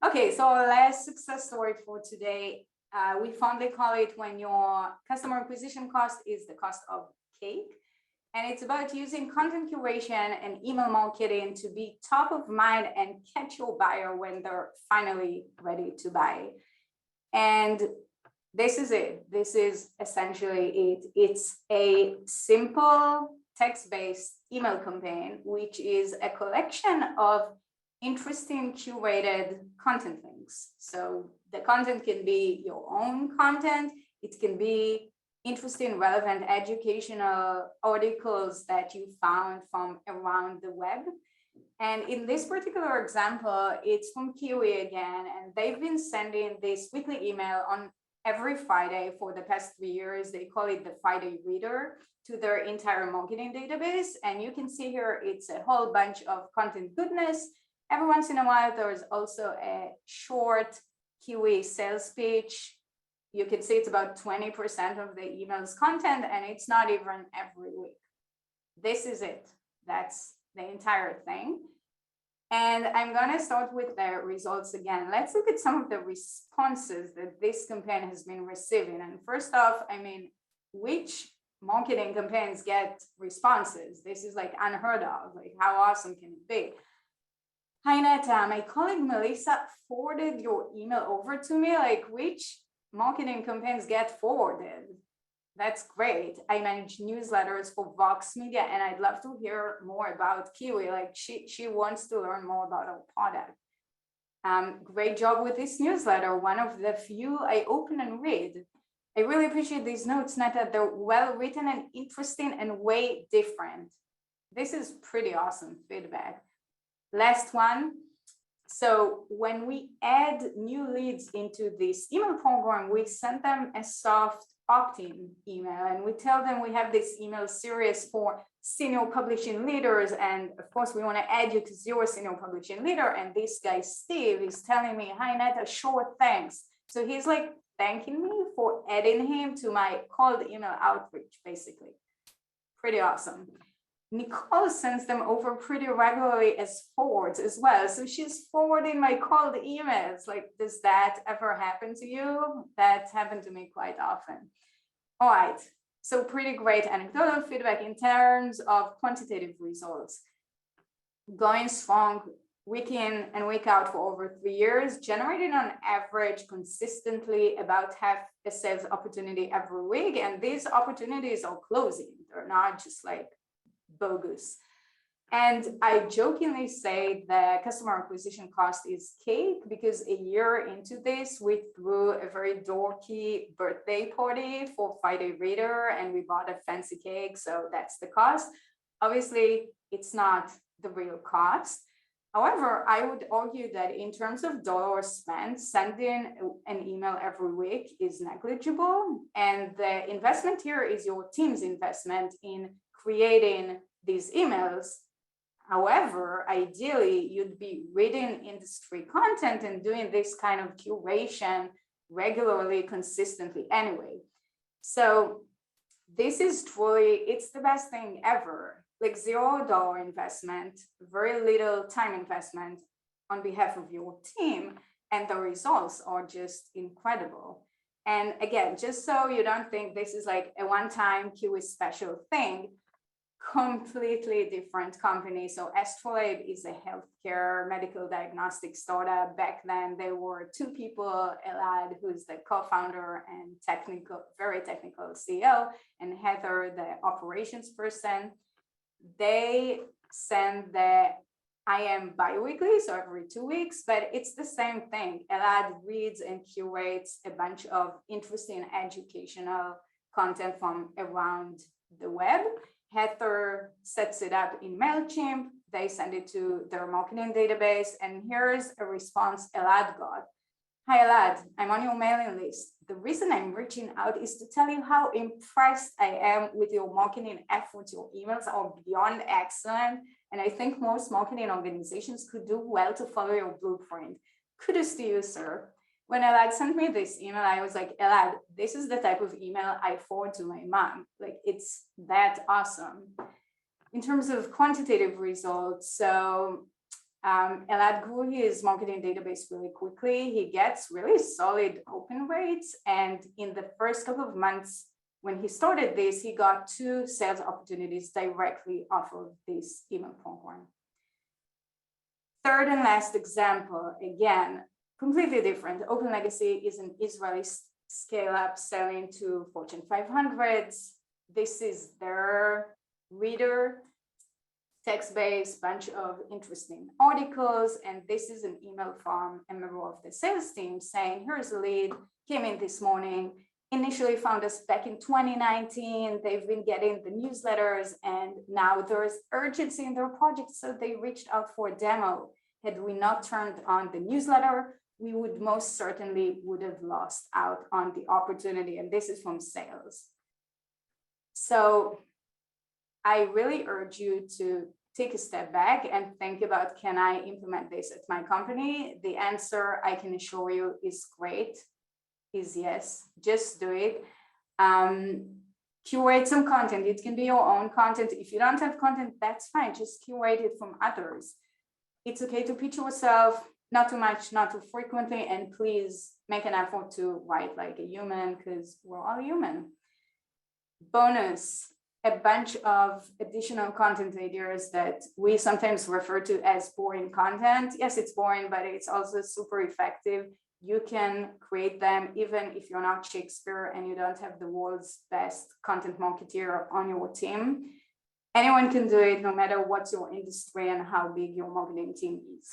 Okay, so our last success story for today, we fondly call it when your customer acquisition cost is the cost of cake. And it's about using content curation and email marketing to be top of mind and catch your buyer when they're finally ready to buy. And this is it. This is essentially it. It's a simple text-based email campaign, which is a collection of interesting curated content links. So the content can be your own content. It can be interesting, relevant, educational articles that you found from around the web. And in this particular example, it's from Kiwi again, and they've been sending this weekly email on every Friday for the past 3 years. They call it the Friday Reader to their entire marketing database. And you can see here, it's a whole bunch of content goodness. Every once in a while, there's also a short Kiwi sales pitch. You can see it's about 20% of the email's content, and it's not even every week. This is it. That's the entire thing. And I'm going to start with the results again. Let's look at some of the responses that this campaign has been receiving. And first off, I mean, which marketing campaigns get responses? This is like unheard of. Like, how awesome can it be? Hi, Neta. My colleague Melissa forwarded your email over to me. Like, which marketing campaigns get forwarded? That's great. I manage newsletters for Vox Media, and I'd love to hear more about Kiwi. Like, she wants to learn more about our product. Great job with this newsletter. One of the few I open and read. I really appreciate these notes, Neta. They're well written and interesting and way different. This is pretty awesome feedback. Last one. So when we add new leads into this email program, we send them a soft opt-in email, and we tell them we have this email series for senior publishing leaders, and of course we want to add you because you're a senior publishing leader. And this guy Steve is telling me, hi Neta, sure, thanks. So he's like thanking me for adding him to my cold email outreach, basically. Pretty awesome. Nicole sends them over pretty regularly as forwards as well. So she's forwarding my cold emails. Like, does that ever happen to you? That's happened to me quite often. All right, so pretty great anecdotal feedback in terms of quantitative results. Going strong week in and week out for over 3 years, generating on average consistently about half a sales opportunity every week. And these opportunities are closing. They're not just like bogus. And I jokingly say the customer acquisition cost is cake because a year into this, we threw a very dorky birthday party for Friday Reader and we bought a fancy cake. So that's the cost. Obviously, it's not the real cost. However, I would argue that in terms of dollars spent, sending an email every week is negligible. And the investment here is your team's investment in creating these emails. However, ideally, you'd be reading industry content and doing this kind of curation regularly, consistently anyway. So this is truly, it's the best thing ever. Like $0 investment, very little time investment on behalf of your team, and the results are just incredible. And again, just so you don't think this is like a one-time Kiwi special thing, completely different company. So Astrolabe is a healthcare medical diagnostic startup. Back then, there were two people, Elad, who's the co-founder and very technical CEO, and Heather, the operations person. They send the IM bi-weekly, so every 2 weeks, but it's the same thing. Elad reads and curates a bunch of interesting educational content from around the web. Heather sets it up in MailChimp. They send it to their marketing database. And here's a response Elad got. Hi, Elad, I'm on your mailing list. The reason I'm reaching out is to tell you how impressed I am with your marketing efforts. Your emails are beyond excellent. And I think most marketing organizations could do well to follow your blueprint. Kudos to you, sir. When Elad sent me this email, I was like, Elad, this is the type of email I forward to my mom. Like, it's that awesome. In terms of quantitative results, so Elad grew his marketing database really quickly. He gets really solid open rates. And in the first couple of months when he started this, he got 2 sales opportunities directly off of this email program. Third and last example, again, completely different. Open Legacy is an Israeli scale-up selling to Fortune 500s. This is their reader, text-based, bunch of interesting articles. And this is an email from a member of the sales team saying, here's a lead, came in this morning, initially found us back in 2019. They've been getting the newsletters and now there's urgency in their project. So they reached out for a demo. Had we not turned on the newsletter, we would most certainly would have lost out on the opportunity. And this is from sales. So I really urge you to take a step back and think about, can I implement this at my company? The answer, I can assure you, is great, is yes, just do it. Curate some content. It can be your own content. If you don't have content, that's fine. Just curate it from others. It's okay to pitch yourself, not too much, not too frequently, and please make an effort to write like a human because we're all human. Bonus, a bunch of additional content ideas that we sometimes refer to as boring content. Yes, it's boring, but it's also super effective. You can create them even if you're not Shakespeare and you don't have the world's best content marketeer on your team. Anyone can do it, no matter what's your industry and how big your marketing team is.